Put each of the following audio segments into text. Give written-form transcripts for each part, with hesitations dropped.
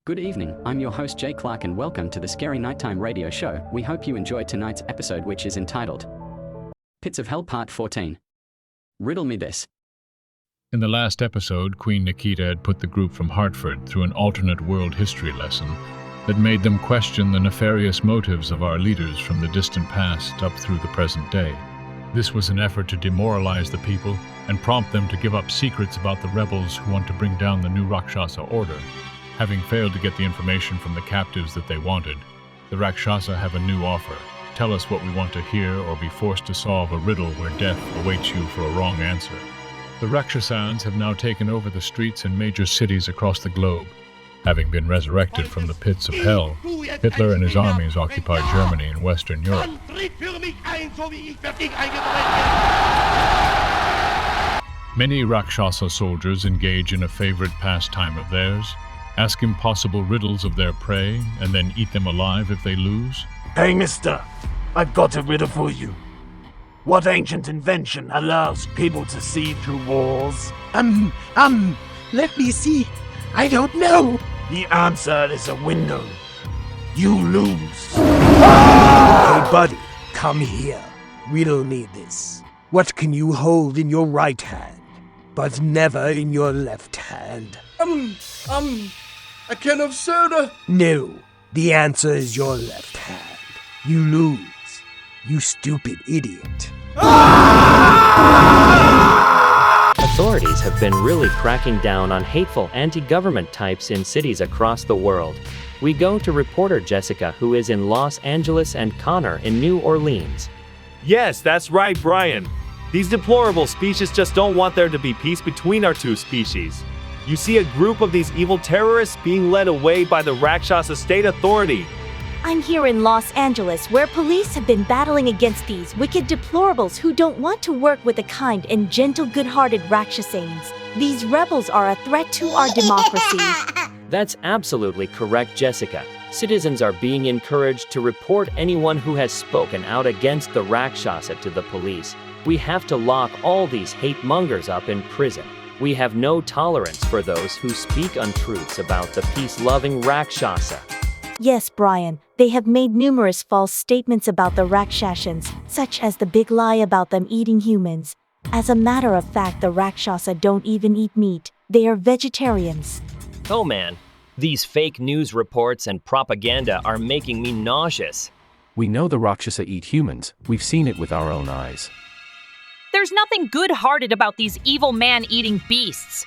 Good evening, I'm your host Jay Clark and welcome to the Scary Nighttime Radio Show. We hope you enjoyed tonight's episode, which is entitled Pits of Hell Part 14. Riddle me this. In the last episode, Queen Nikita had put the group from Hartford through an alternate world history lesson that made them question the nefarious motives of our leaders from the distant past up through the present day. This was an effort to demoralize the people and prompt them to give up secrets about the rebels who want to bring down the new Rakshasa order. Having failed to get the information from the captives that they wanted, the Rakshasa have a new offer. Tell us what we want to hear or be forced to solve a riddle where death awaits you for a wrong answer. The Rakshasans have now taken over the streets in major cities across the globe. Having been resurrected from the pits of hell, Hitler and his armies occupied Germany and Western Europe. Many Rakshasa soldiers engage in a favorite pastime of theirs, ask impossible riddles of their prey, and then eat them alive if they lose. Hey, mister, I've got a riddle for you. What ancient invention allows people to see through walls? Let me see. I don't know. The answer is a window. You lose. Hey, buddy, come here. Riddle me this. What can you hold in your right hand, but never in your left hand? A can of soda. No, the answer is your left hand. You lose. You stupid idiot. Authorities have been really cracking down on hateful anti-government types in cities across the world. We go to reporter Jessica, who is in Los Angeles, and Connor in New Orleans. Yes, that's right, Brian. These deplorable species just don't want there to be peace between our two species. You see a group of these evil terrorists being led away by the Rakshasa state authority. I'm here in Los Angeles, where police have been battling against these wicked deplorables who don't want to work with the kind and gentle, good-hearted Rakshasans. These rebels are a threat to our democracy. That's absolutely correct, Jessica. Citizens are being encouraged to report anyone who has spoken out against the Rakshasa to the police. We have to lock all these hate-mongers up in prison. We have no tolerance for those who speak untruths about the peace-loving Rakshasa. Yes, Brian, they have made numerous false statements about the Rakshasans, such as the big lie about them eating humans. As a matter of fact, the Rakshasa don't even eat meat. They are vegetarians. Oh man, these fake news reports and propaganda are making me nauseous. We know the Rakshasa eat humans. We've seen it with our own eyes. There's nothing good-hearted about these evil man-eating beasts.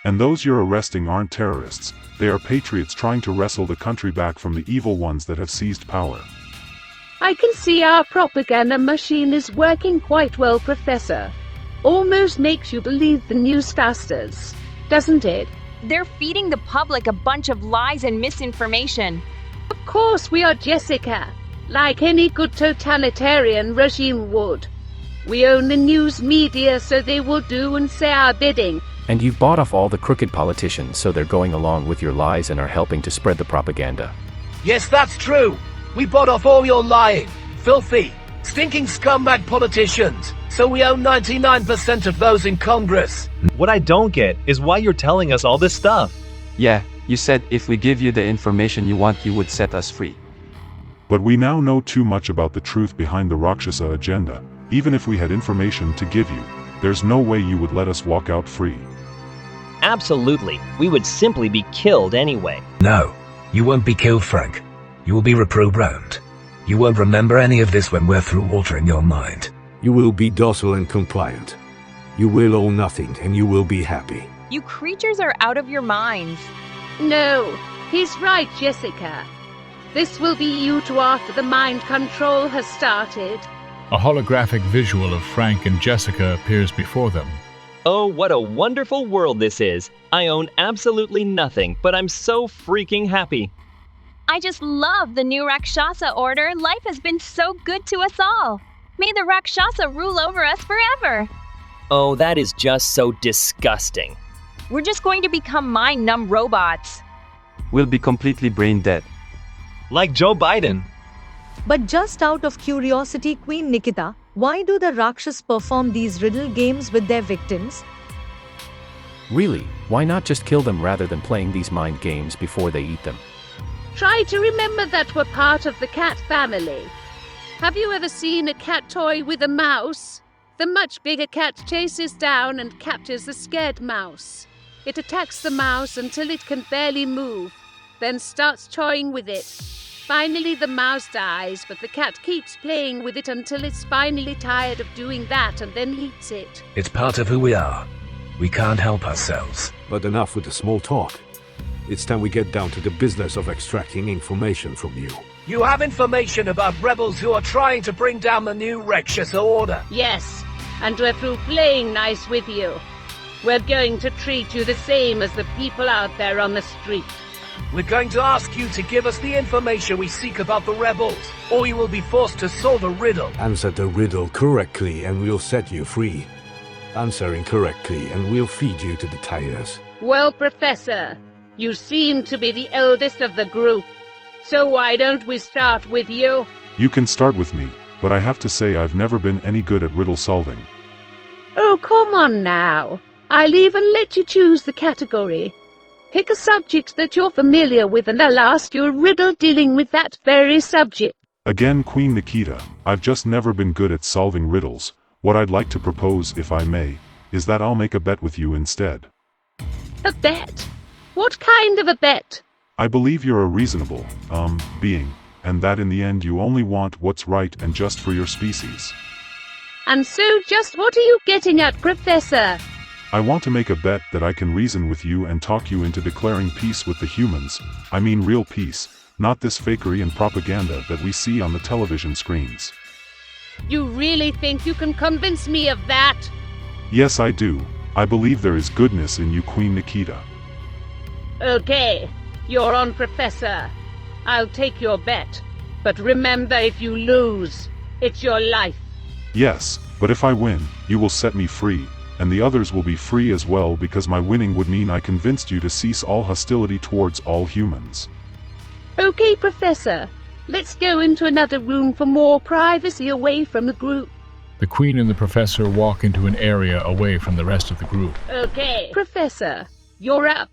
And those you're arresting aren't terrorists. They are patriots trying to wrestle the country back from the evil ones that have seized power. I can see our propaganda machine is working quite well, Professor. Almost makes you believe the newscasters, doesn't it? They're feeding the public a bunch of lies and misinformation. Of course we are, Jessica. Like any good totalitarian regime would. We own the news media, so they will do and say our bidding. And you've bought off all the crooked politicians, so they're going along with your lies and are helping to spread the propaganda. Yes, that's true. We bought off all your lying, filthy, stinking scumbag politicians, so we own 99% of those in Congress. What I don't get is why you're telling us all this stuff. Yeah, you said if we give you the information you want, you would set us free. But we now know too much about the truth behind the Rakshasa agenda. Even if we had information to give you, there's no way you would let us walk out free. Absolutely. We would simply be killed anyway. No, you won't be killed, Frank. You will be reprogrammed. You won't remember any of this when we're through altering your mind. You will be docile and compliant. You will owe nothing, and you will be happy. You creatures are out of your minds. No, he's right, Jessica. This will be you two after the mind control has started. A holographic visual of Frank and Jessica appears before them. Oh, what a wonderful world this is. I own absolutely nothing, but I'm so freaking happy. I just love the new Rakshasa order. Life has been so good to us all. May the Rakshasa rule over us forever. Oh, that is just so disgusting. We're just going to become mind-numb robots. We'll be completely brain dead. Like Joe Biden. But just out of curiosity, Queen Nikita, why do the Rakshas perform these riddle games with their victims? Really, why not just kill them rather than playing these mind games before they eat them? Try to remember that we're part of the cat family. Have you ever seen a cat toy with a mouse? The much bigger cat chases down and captures the scared mouse. It attacks the mouse until it can barely move, then starts toying with it. Finally, the mouse dies, but the cat keeps playing with it until it's finally tired of doing that and then eats it. It's part of who we are. We can't help ourselves. But enough with the small talk. It's time we get down to the business of extracting information from you. You have information about rebels who are trying to bring down the new Rakshasa order. Yes, and we're through playing nice with you. We're going to treat you the same as the people out there on the street. We're going to ask you to give us the information we seek about the rebels, or you will be forced to solve a riddle. Answer the riddle correctly and we'll set you free. Answer incorrectly and we'll feed you to the tigers. Well, Professor, you seem to be the eldest of the group. So why don't we start with you? You can start with me, but I have to say I've never been any good at riddle solving. Oh, come on now. I'll even let you choose the category. Pick a subject that you're familiar with and I'll ask you a riddle dealing with that very subject. Again, Queen Nikita, I've just never been good at solving riddles. What I'd like to propose, if I may, is that I'll make a bet with you instead. A bet? What kind of a bet? I believe you're a reasonable, being, and that in the end you only want what's right and just for your species. And so just what are you getting at, Professor? I want to make a bet that I can reason with you and talk you into declaring peace with the humans. I mean real peace, not this fakery and propaganda that we see on the television screens. You really think you can convince me of that? Yes, I do. I believe there is goodness in you, Queen Nikita. Okay, you're on, Professor. I'll take your bet. But remember, if you lose, it's your life. Yes, but if I win, you will set me free, and the others will be free as well because my winning would mean I convinced you to cease all hostility towards all humans. Okay, Professor. Let's go into another room for more privacy away from the group. The Queen and the Professor walk into an area away from the rest of the group. Okay, Professor, you're up.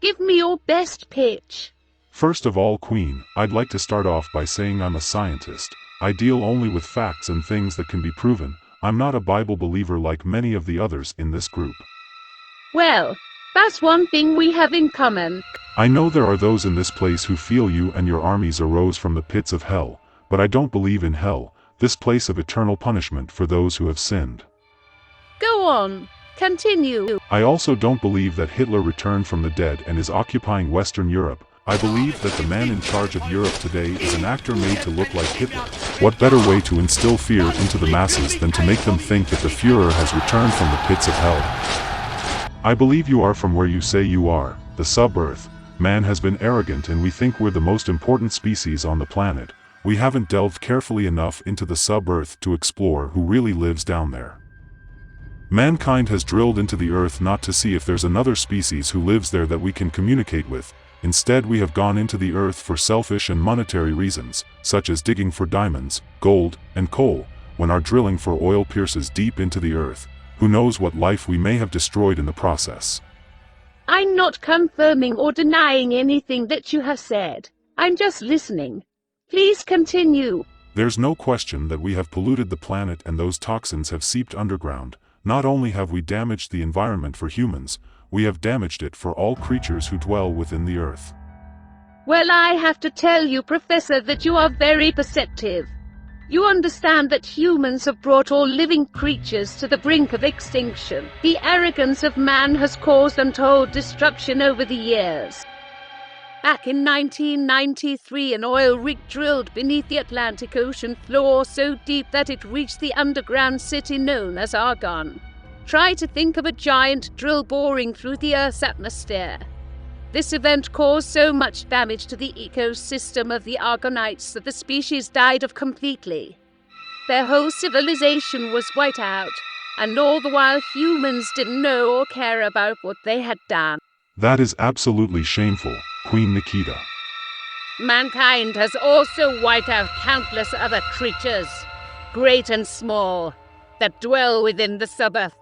Give me your best pitch. First of all, Queen, I'd like to start off by saying I'm a scientist. I deal only with facts and things that can be proven. I'm not a Bible believer like many of the others in this group. Well, that's one thing we have in common. I know there are those in this place who feel you and your armies arose from the pits of hell, but I don't believe in hell, this place of eternal punishment for those who have sinned. Go on. Continue. I also don't believe that Hitler returned from the dead and is occupying Western Europe. I believe that the man in charge of Europe today is an actor made to look like Hitler. What better way to instill fear into the masses than to make them think that the Führer has returned from the pits of hell? I believe you are from where you say you are, the sub-Earth. Man has been arrogant and we think we're the most important species on the planet. We haven't delved carefully enough into the sub-Earth to explore who really lives down there. Mankind has drilled into the Earth not to see if there's another species who lives there that we can communicate with. Instead, we have gone into the Earth for selfish and monetary reasons, such as digging for diamonds, gold, and coal. When our drilling for oil pierces deep into the Earth, who knows what life we may have destroyed in the process. I'm not confirming or denying anything that you have said. I'm just listening. Please continue. There's no question that we have polluted the planet and those toxins have seeped underground. Not only have we damaged the environment for humans, we have damaged it for all creatures who dwell within the Earth. Well, I have to tell you, Professor, that you are very perceptive. You understand that humans have brought all living creatures to the brink of extinction. The arrogance of man has caused untold destruction over the years. Back in 1993, an oil rig drilled beneath the Atlantic Ocean floor so deep that it reached the underground city known as Argon. Try to think of a giant drill boring through the Earth's atmosphere. This event caused so much damage to the ecosystem of the Argonites that the species died off completely. Their whole civilization was wiped out, and all the while humans didn't know or care about what they had done. That is absolutely shameful, Queen Nikita. Mankind has also wiped out countless other creatures, great and small, that dwell within the sub-Earth.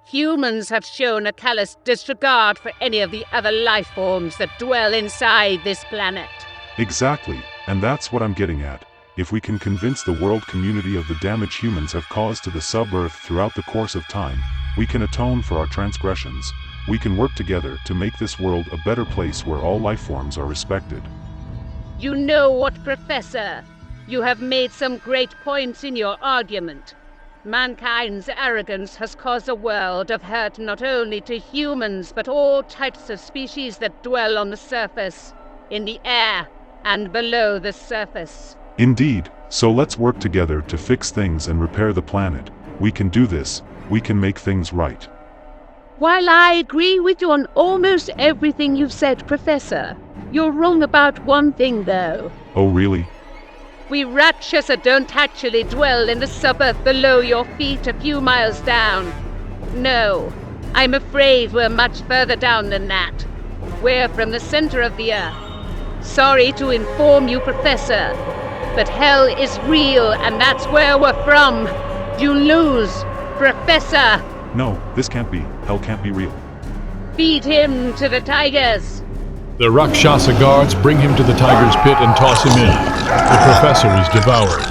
Humans have shown a callous disregard for any of the other life forms that dwell inside this planet. Exactly, and that's what I'm getting at. If we can convince the world community of the damage humans have caused to the sub-Earth throughout the course of time, we can atone for our transgressions. We can work together to make this world a better place where all life forms are respected. You know what, Professor? You have made some great points in your argument. Mankind's arrogance has caused a world of hurt not only to humans but all types of species that dwell on the surface, in the air, and below the surface. Indeed, so let's work together to fix things and repair the planet. We can do this, we can make things right. While I agree with you on almost everything you've said, Professor, you're wrong about one thing though. Oh really? We Rakshasa don't actually dwell in the suburb below your feet a few miles down. No, I'm afraid we're much further down than that. We're from the center of the earth. Sorry to inform you, Professor, but hell is real and that's where we're from. You lose, Professor. No, this can't be. Hell can't be real. Feed him to the tigers. The Rakshasa guards bring him to the tiger's pit and toss him in. The professor is devoured.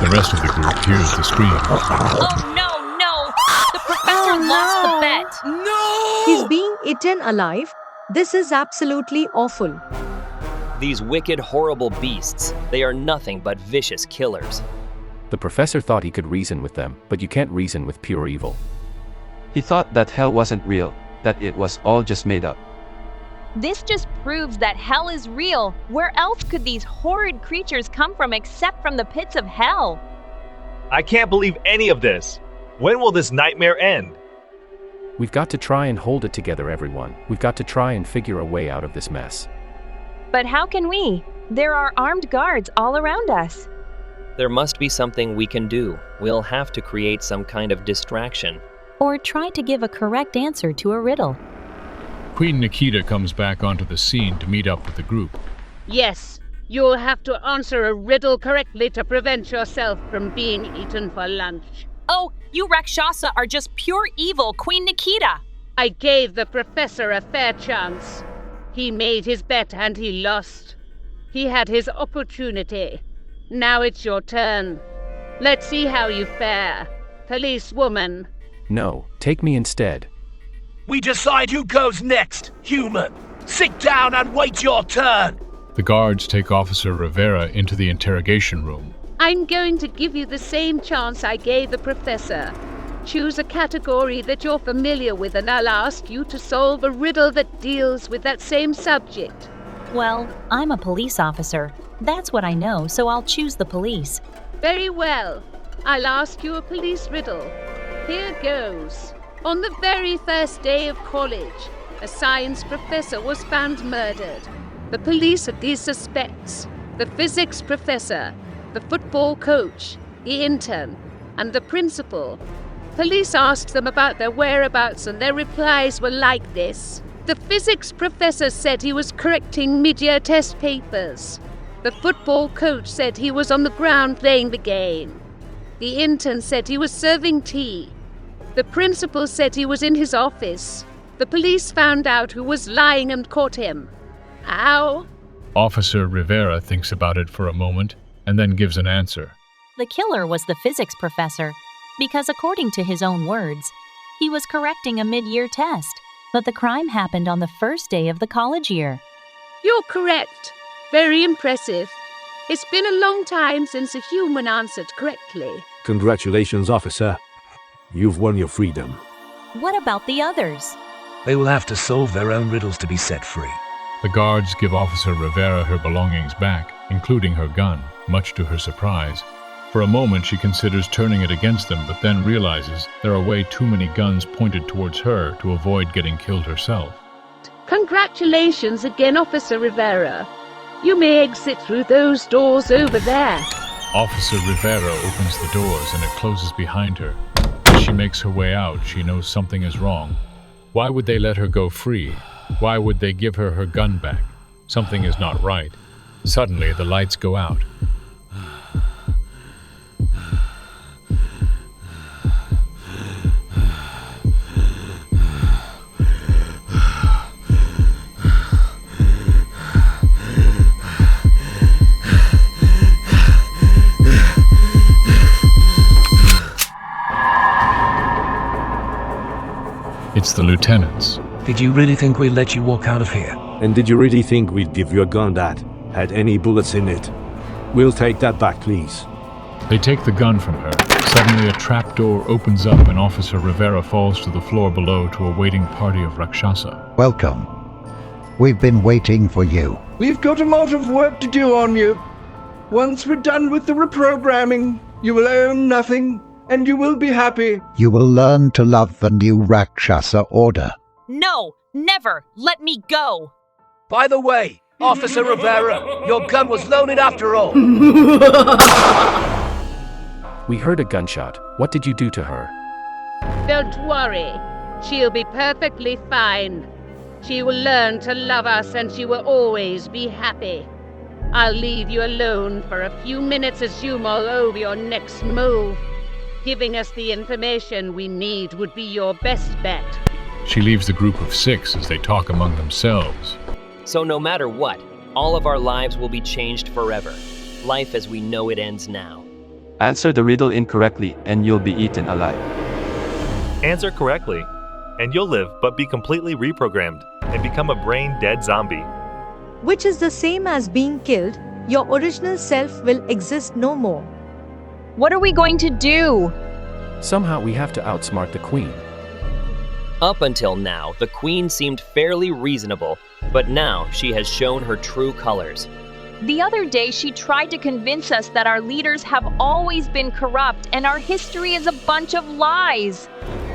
The rest of the group hears the scream. Oh no! The professor lost the bet! No! He's being eaten alive. This is absolutely awful. These wicked, horrible beasts, they are nothing but vicious killers. The professor thought he could reason with them, but you can't reason with pure evil. He thought that hell wasn't real, that it was all just made up. This just proves that hell is real. Where else could these horrid creatures come from except from the pits of hell? I can't believe any of this. When will this nightmare end? We've got to try and hold it together, everyone. We've got to try and figure a way out of this mess. But how can we? There are armed guards all around us. There must be something we can do. We'll have to create some kind of distraction. Or try to give a correct answer to a riddle. Queen Nikita comes back onto the scene to meet up with the group. Yes, you'll have to answer a riddle correctly to prevent yourself from being eaten for lunch. Oh, you Rakshasa are just pure evil, Queen Nikita! I gave the professor a fair chance. He made his bet and he lost. He had his opportunity. Now it's your turn. Let's see how you fare. Policewoman. No, take me instead. We decide who goes next, human. Sit down and wait your turn. The guards take Officer Rivera into the interrogation room. I'm going to give you the same chance I gave the professor. Choose a category that you're familiar with and I'll ask you to solve a riddle that deals with that same subject. Well, I'm a police officer. That's what I know, so I'll choose the police. Very well. I'll ask you a police riddle. Here goes. On the very first day of college, a science professor was found murdered. The police had these suspects: the physics professor, the football coach, the intern, and the principal. Police asked them about their whereabouts and their replies were like this. The physics professor said he was correcting mid-year test papers. The football coach said he was on the ground playing the game. The intern said he was serving tea. The principal said he was in his office. The police found out who was lying and caught him. How? Officer Rivera thinks about it for a moment and then gives an answer. The killer was the physics professor, because according to his own words, he was correcting a mid-year test, but the crime happened on the first day of the college year. You're correct. Very impressive. It's been a long time since a human answered correctly. Congratulations, officer. You've won your freedom. What about the others? They will have to solve their own riddles to be set free. The guards give Officer Rivera her belongings back, including her gun, much to her surprise. For a moment she considers turning it against them, but then realizes there are way too many guns pointed towards her to avoid getting killed herself. Congratulations again, Officer Rivera. You may exit through those doors over there. Officer Rivera opens the doors and it closes behind her. As she makes her way out, she knows something is wrong. Why would they let her go free? Why would they give her her gun back? Something is not right. Suddenly, the lights go out. lieutenants. Did you really think we'd let you walk out of here? And did you really think we'd give you a gun that had any bullets in it? We'll take that back, please. They take the gun from her. Suddenly a trapdoor opens up and Officer Rivera falls to the floor below to a waiting party of Rakshasa. Welcome. We've been waiting for you. We've got a lot of work to do on you. Once we're done with the reprogramming, you will own nothing, and you will be happy. You will learn to love the new Rakshasa order. No, never! Let me go! By the way, Officer Rivera, your gun was loaded after all. We heard a gunshot. What did you do to her? Don't worry. She'll be perfectly fine. She will learn to love us and she will always be happy. I'll leave you alone for a few minutes as you mull over your next move. Giving us the information we need would be your best bet. She leaves the group of 6 as they talk among themselves. So no matter what, all of our lives will be changed forever. Life as we know it ends now. Answer the riddle incorrectly and you'll be eaten alive. Answer correctly, and you'll live but be completely reprogrammed and become a brain-dead zombie. Which is the same as being killed. Your original self will exist no more. What are we going to do? Somehow we have to outsmart the Queen. Up until now, the Queen seemed fairly reasonable, but now she has shown her true colors. The other day, she tried to convince us that our leaders have always been corrupt and our history is a bunch of lies.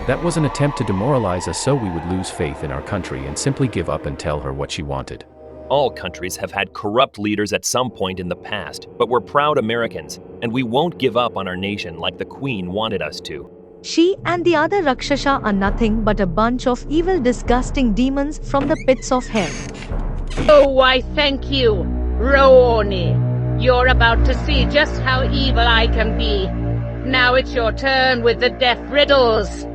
That was an attempt to demoralize us so we would lose faith in our country and simply give up and tell her what she wanted. All countries have had corrupt leaders at some point in the past, but we're proud Americans, and we won't give up on our nation like the Queen wanted us to. She and the other Rakshasa are nothing but a bunch of evil, disgusting demons from the pits of hell. Oh, why thank you, Rooni. You're about to see just how evil I can be. Now it's your turn with the death riddles.